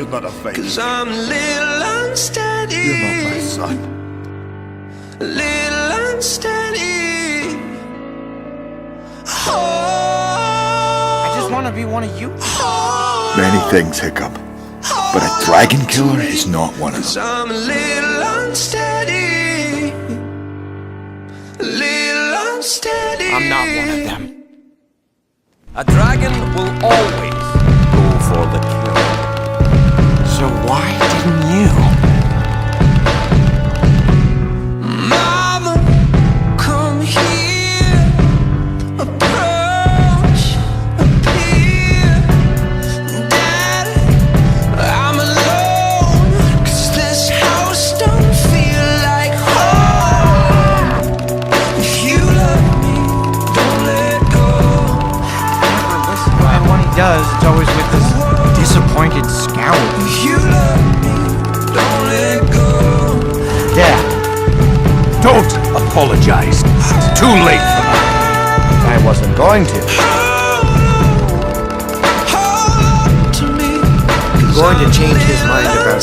you're not a fake. 'Cause I'm a little unsteady. You're not my son. A little unsteady. Oh, I just want to be one of you. Many things, Hiccup, but a dragon killer is not one of 'cause them. I'm a little unsteady. A little unsteady. I'm not one of them. A dragon will always go for the kill. So why didn't you? Mama, come here. Approach, appear. Dad, I'm alone. 'Cause this house don't feel like home. If you love me, don't let go. Never listen. And when he does, it's always with this disappointed scowl. If you love me, don't let go. Dad, don't apologize. It's too late for that. I wasn't going to. Hold to me. Going to change his mind about